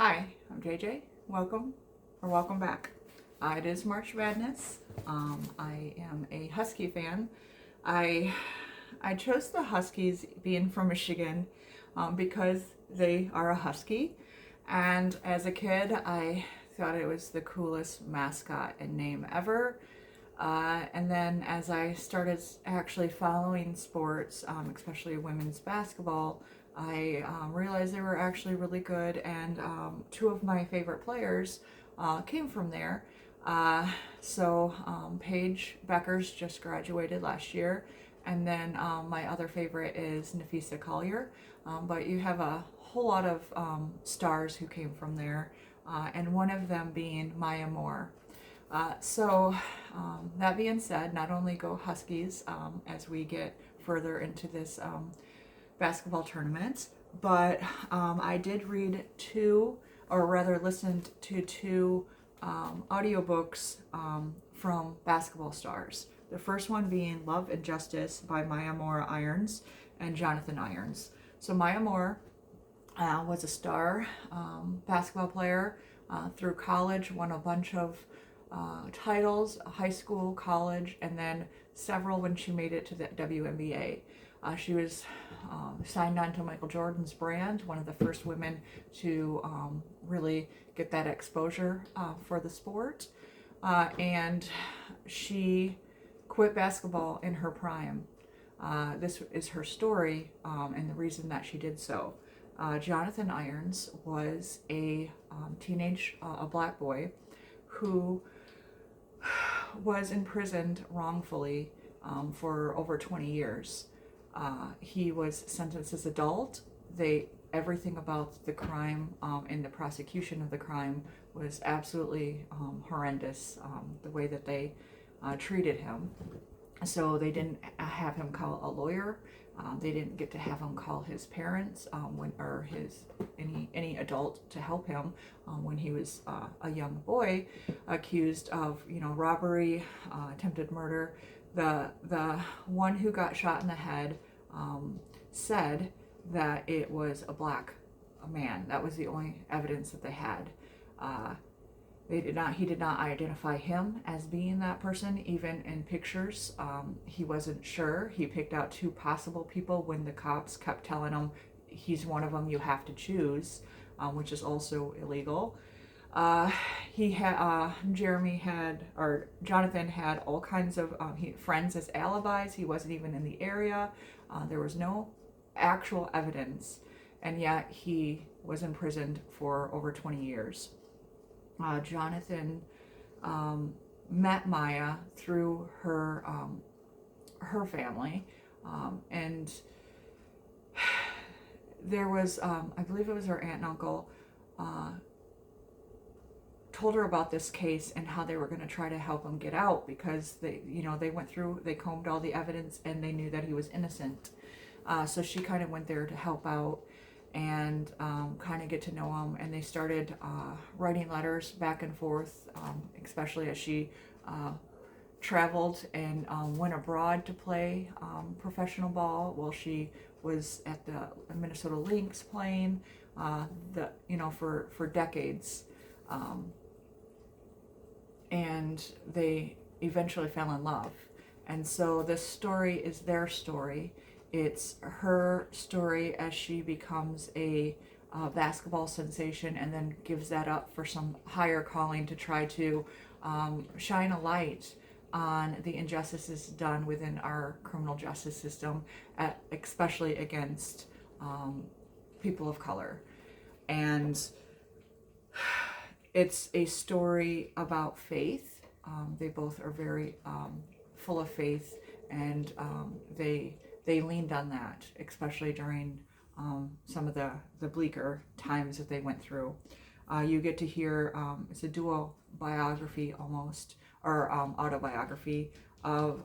Hi, I'm JJ. Welcome back. It is March Madness. I am a Husky fan. I I chose the Huskies, being from Michigan, because they are a Husky, and as a kid, I thought it was the coolest mascot and name ever. And then as I started actually following sports, especially women's basketball, I realized they were actually really good, and two of my favorite players came from there. Paige Beckers just graduated last year, and then my other favorite is Nafisa Collier. But you have a whole lot of stars who came from there, and one of them being Maya Moore. That being said, not only go Huskies as we get further into this basketball tournament, but I did read two, or rather listened to two audiobooks from basketball stars. The first one being Love and Justice by Maya Moore Irons and Jonathan Irons. So Maya Moore was a star basketball player through college, won a bunch of titles, high school, college, and then several when she made it to the WNBA. She was signed on to Michael Jordan's brand, one of the first women to really get that exposure for the sport. And she quit basketball in her prime. This is her story and the reason that she did so. Jonathan Irons was a a black boy who was imprisoned wrongfully for over 20 years. He was sentenced as adult. Everything about the crime and the prosecution of the crime was absolutely horrendous. The way that they treated him. So they didn't have him call a lawyer. They didn't get to have him call his parents or his any adult to help him when he was a young boy, accused of robbery, attempted murder. The one who got shot in the head said that it was a black man. That was the only evidence that they had. He did not identify him as being that person, even in pictures. He wasn't sure. He picked out two possible people when the cops kept telling him he's one of them, you have to choose, which is also illegal. Jonathan had all kinds of friends as alibis. He wasn't even in the area. There was no actual evidence, and yet he was imprisoned for over 20 years. Jonathan met Maya through her family, and there was I believe it was her aunt and uncle told her about this case and how they were going to try to help him get out, because they combed all the evidence and they knew that he was innocent. So she kind of went there to help out and kind of get to know him, and they started writing letters back and forth, especially as she traveled and went abroad to play professional ball while she was at the Minnesota Lynx playing for decades, and they eventually fell in love. And so this story is their story. It's her story as she becomes a basketball sensation and then gives that up for some higher calling to try to shine a light on the injustices done within our criminal justice system, especially against people of color. And it's a story about faith. They both are very full of faith, and they leaned on that, especially during some of the bleaker times that they went through. You get to hear, it's a dual biography almost, or autobiography of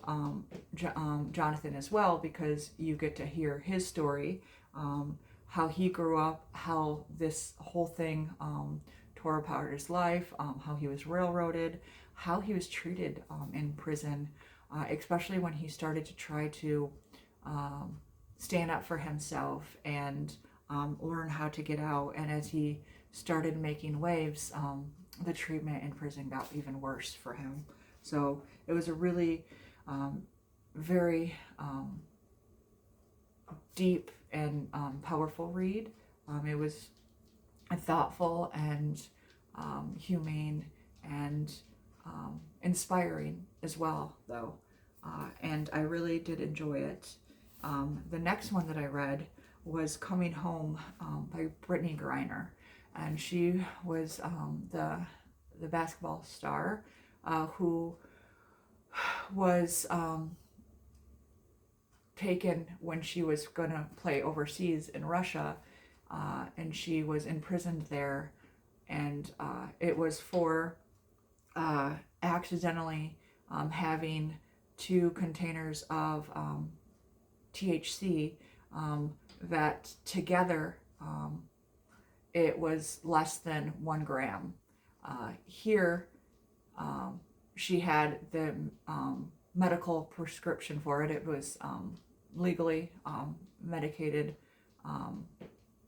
Jonathan as well, because you get to hear his story, how he grew up, how this whole thing tore apart his life, how he was railroaded, how he was treated in prison, especially when he started to try to stand up for himself and learn how to get out. And as he started making waves, the treatment in prison got even worse for him. So it was a really very deep and powerful read. It was thoughtful and humane and inspiring as well, though. And I really did enjoy it. The next one that I read was Coming Home by Brittany Griner. And she was the basketball star who was taken when she was going to play overseas in Russia, and she was imprisoned there, and it was for accidentally having 2 containers of THC that together it was less than 1 gram. Here she had the medical prescription for it. It was legally medicated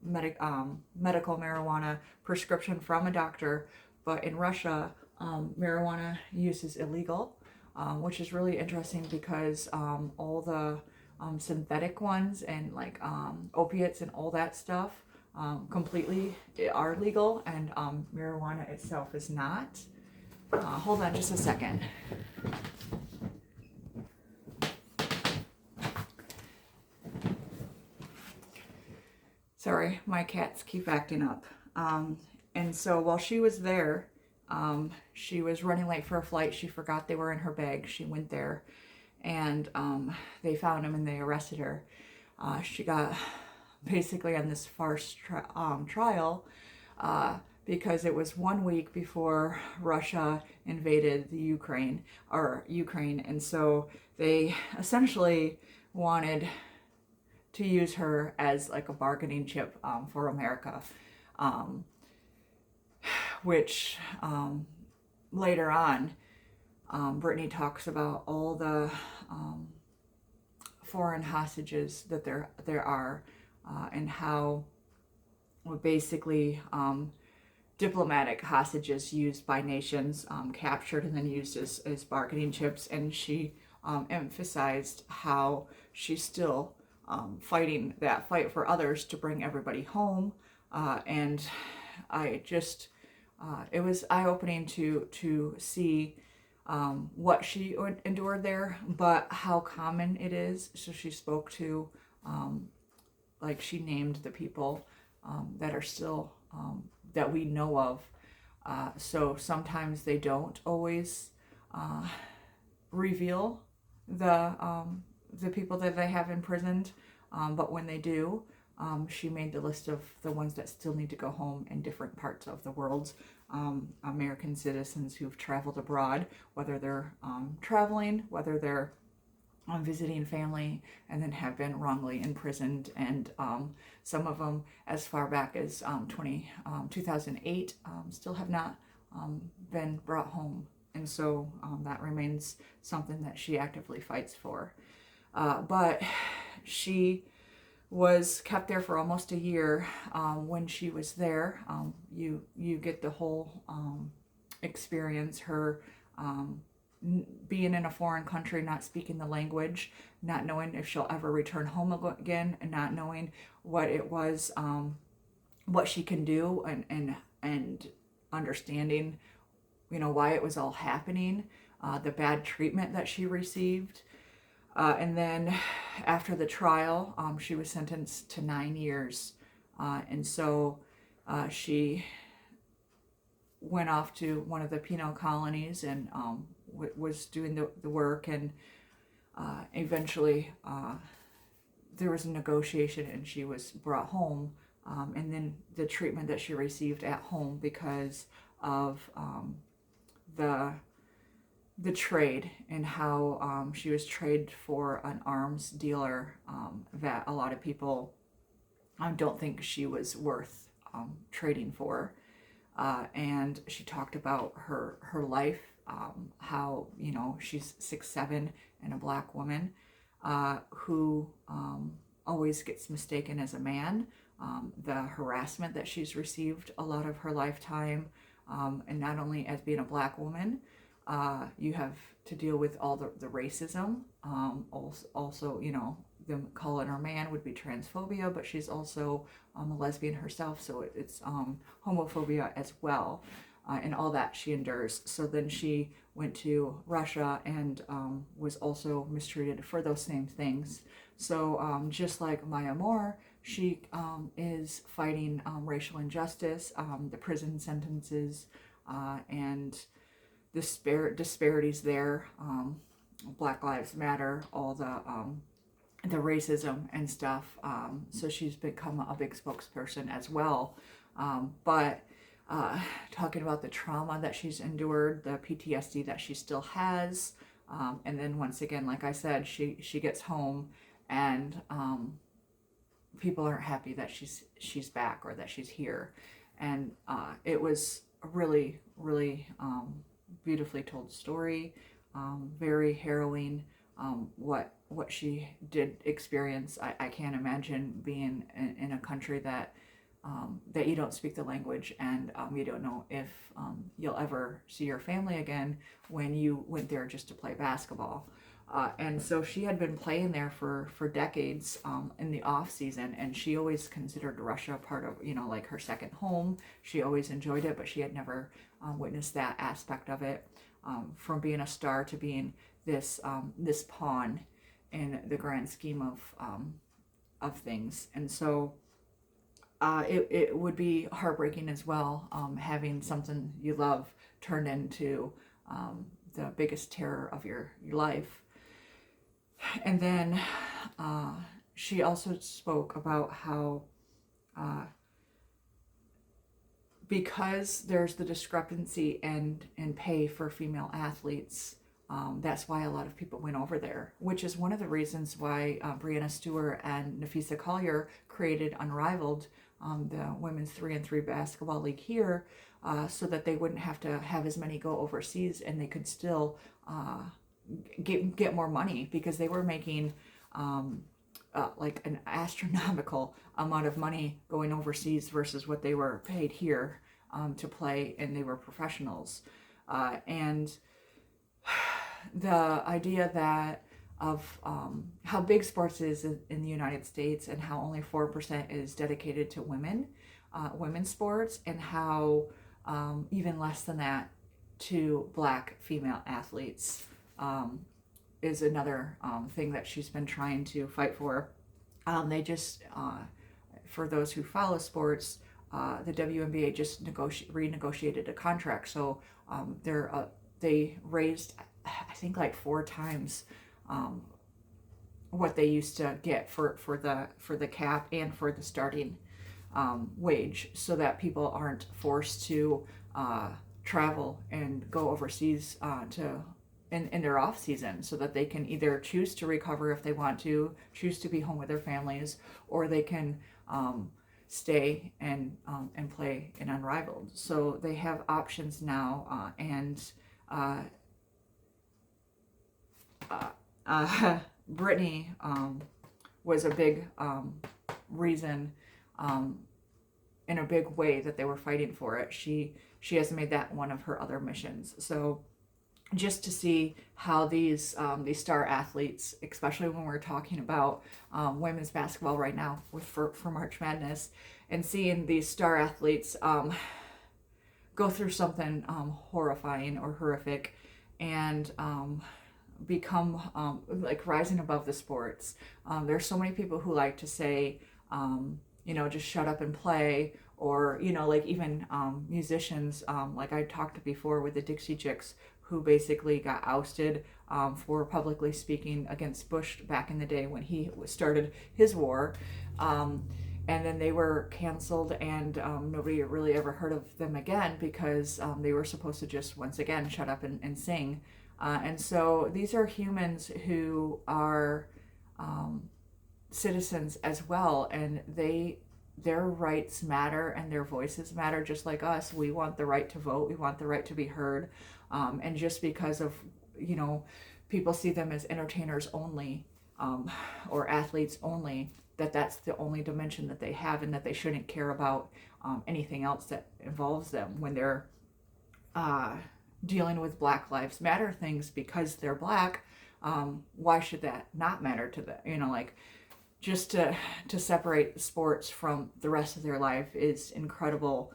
medical marijuana prescription from a doctor, but in Russia, marijuana use is illegal, which is really interesting because all the synthetic ones and like opiates and all that stuff completely are legal, and marijuana itself is not. Hold on just a second. Sorry, my cats keep acting up. And so while she was there, she was running late for a flight. She forgot they were in her bag. She went there, and they found them and they arrested her. She got basically on this farce trial because it was 1 week before Russia invaded the Ukraine, and so they essentially wanted to use her as like a bargaining chip for America, which later on, Brittany talks about all the foreign hostages that there are, and how basically diplomatic hostages used by nations, captured and then used as bargaining chips. And she emphasized how she's still fighting that fight for others to bring everybody home. And I just, it was eye-opening to see what she endured there, but how common it is. So she spoke to, like she named the people that are still, that we know of. So sometimes they don't always reveal the people that they have imprisoned, but when they do, she made the list of the ones that still need to go home in different parts of the world. American citizens who've traveled abroad, whether they're traveling, whether they're visiting family, and then have been wrongly imprisoned. And some of them as far back as 2008 still have not been brought home. And so that remains something that she actively fights for. But she was kept there for almost a year. When she was there, you get the whole experience, her being in a foreign country, not speaking the language, not knowing if she'll ever return home again, and not knowing what it was, what she can do, and understanding, why it was all happening, the bad treatment that she received. And then after the trial, she was sentenced to 9 years. And so she went off to one of the penal colonies and was doing the work. And eventually there was a negotiation and she was brought home. And then the treatment that she received at home because of the trade, and how she was traded for an arms dealer that a lot of people don't think she was worth trading for. And she talked about her life, how she's 6'7" and a black woman who always gets mistaken as a man the harassment that she's received a lot of her lifetime, and not only as being a Black woman, you have to deal with all the racism. Also, them calling her man would be transphobia, but she's also a lesbian herself, so it's homophobia as well, and all that she endures. So then she went to Russia and was also mistreated for those same things. So just like Maya Moore, she is fighting racial injustice, the prison sentences, and disparities there, Black Lives Matter, all the racism and stuff. So she's become a big spokesperson as well. But talking about the trauma that she's endured, the PTSD that she still has, and then once again, like I said, she gets home and people aren't happy that she's back or that she's here, and it was a really, really beautifully told story, very harrowing. What she did experience, I can't imagine being in a country that you don't speak the language, and you don't know if you'll ever see your family again when you went there just to play basketball. And so she had been playing there for decades in the off season, and she always considered Russia part of, like her second home. She always enjoyed it, but she had never witnessed that aspect of it, from being a star to being this pawn in the grand scheme of things. And so it would be heartbreaking as well, having something you love turned into the biggest terror of your life. And then she also spoke about how because there's the discrepancy in pay for female athletes, that's why a lot of people went over there, which is one of the reasons why Breanna Stewart and Napheesa Collier created Unrivaled, the women's 3-on-3 basketball league here, so that they wouldn't have to have as many go overseas, and they could still get more money, because they were making like an astronomical amount of money going overseas versus what they were paid here to play, and they were professionals. And the idea that of how big sports is in the United States, and how only 4% is dedicated to women's sports, and how even less than that to Black female athletes, is another thing that she's been trying to fight for. They just, for those who follow sports, the WNBA just renegotiated a contract, so they raised, I think, like 4 times what they used to get for the cap and for the starting wage, so that people aren't forced to travel and go overseas in their off season, so that they can either choose to recover if they want to, choose to be home with their families, or they can stay and play in Unrivaled. So they have options now, and Brittany was a big reason, in a big way, that they were fighting for it. She has made that one of her other missions. So just to see how these star athletes, especially when we're talking about women's basketball right now for March Madness, and seeing these star athletes go through something horrifying or horrific, and become like rising above the sports. There's so many people who like to say, just shut up and play, or like even musicians, like I talked before with the Dixie Chicks, who basically got ousted for publicly speaking against Bush back in the day when he started his war. And then they were canceled, and nobody really ever heard of them again, because they were supposed to just, once again, shut up and sing. And so these are humans who are citizens as well, and their rights matter and their voices matter just like us. We want the right to vote. We want the right to be heard. And just because of, people see them as entertainers only, or athletes only, that that's the only dimension that they have, and that they shouldn't care about anything else that involves them when they're dealing with Black Lives Matter things because they're Black. Why should that not matter to them? You know, like, just to separate the sports from the rest of their life is incredible.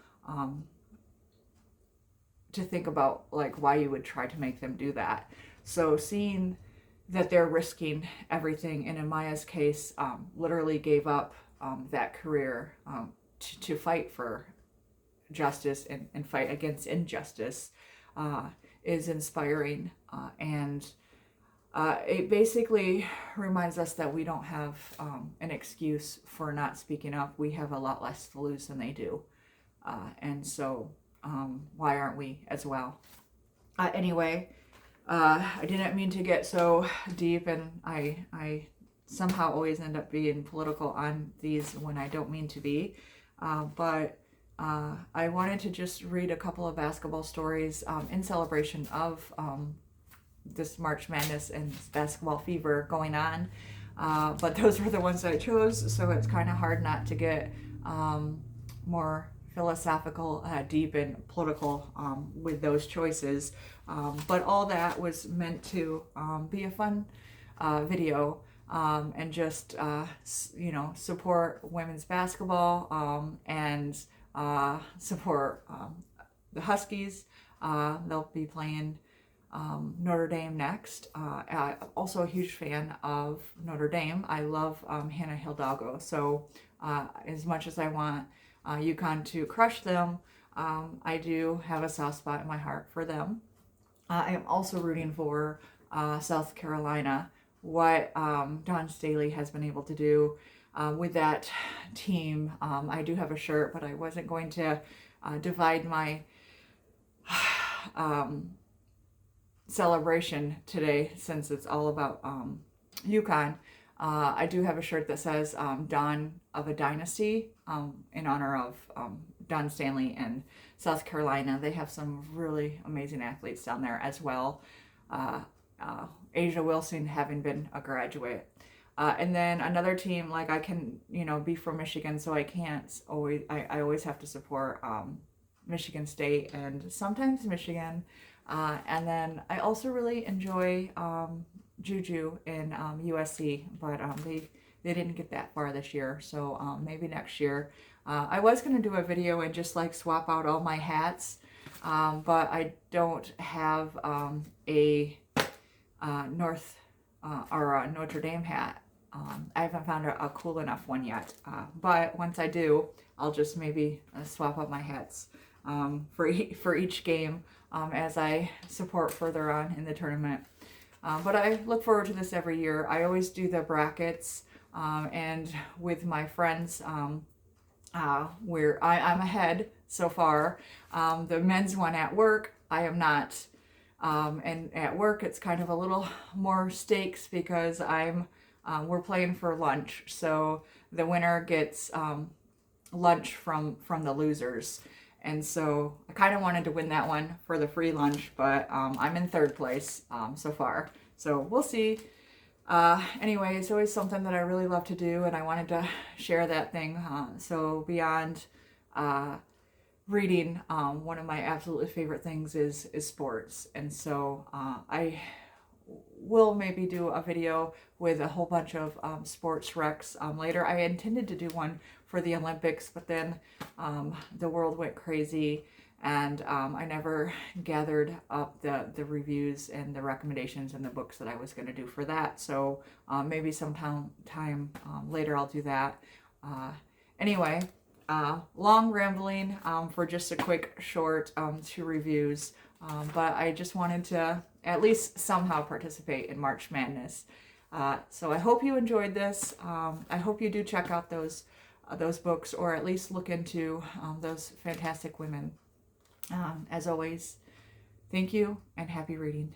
To think about, like, why you would try to make them do that. So seeing that they're risking everything, and in Maya's case, literally gave up that career to fight for justice and fight against injustice, is inspiring. And it basically reminds us that we don't have an excuse for not speaking up. We have a lot less to lose than they do. And so why aren't we as well? Anyway, I didn't mean to get so deep, and I somehow always end up being political on these when I don't mean to be. But I wanted to just read a couple of basketball stories in celebration of this March Madness and basketball fever going on. But those were the ones that I chose, so it's kind of hard not to get more philosophical, deep, and political with those choices. But all that was meant to be a fun video, and just, support women's basketball, and support the Huskies. They'll be playing Notre Dame next. I'm also a huge fan of Notre Dame. I love Hannah Hidalgo. So as much as I want UConn to crush them, I do have a soft spot in my heart for them. I am also rooting for South Carolina. What Dawn Staley has been able to do with that team. I do have a shirt, but I wasn't going to divide my celebration today, since it's all about UConn. I do have a shirt that says Dawn of a Dynasty, in honor of Dawn Staley and South Carolina. They have some really amazing athletes down there as well. Asia Wilson having been a graduate. And then another team, like, I can, be from Michigan, so I can't always, I always have to support Michigan State and sometimes Michigan. And then I also really enjoy Juju in USC, but they didn't get that far this year, so maybe next year. I was going to do a video and just like swap out all my hats, but I don't have a Notre Dame hat. I haven't found a cool enough one yet, but once I do, I'll just maybe swap up my hats for each game as I support further on in the tournament. But I look forward to this every year. I always do the brackets, and with my friends, where I'm ahead so far. The men's one at work, I am not. And at work, it's kind of a little more stakes because we're playing for lunch. So the winner gets lunch from the losers. And so I kind of wanted to win that one for the free lunch, but I'm in third place so far. So we'll see. Anyway, it's always something that I really love to do, and I wanted to share that thing. So beyond reading, one of my absolutely favorite things is sports. And so I will maybe do a video with a whole bunch of sports recs later. I intended to do one for the Olympics, but then the world went crazy, and I never gathered up the reviews and the recommendations and the books that I was going to do for that. So maybe sometime later I'll do that. Anyway, long rambling for just a quick short 2 reviews, but I just wanted to at least somehow participate in March Madness. So I hope you enjoyed this. I hope you do check out those books, or at least look into those fantastic women. As always, thank you and happy reading.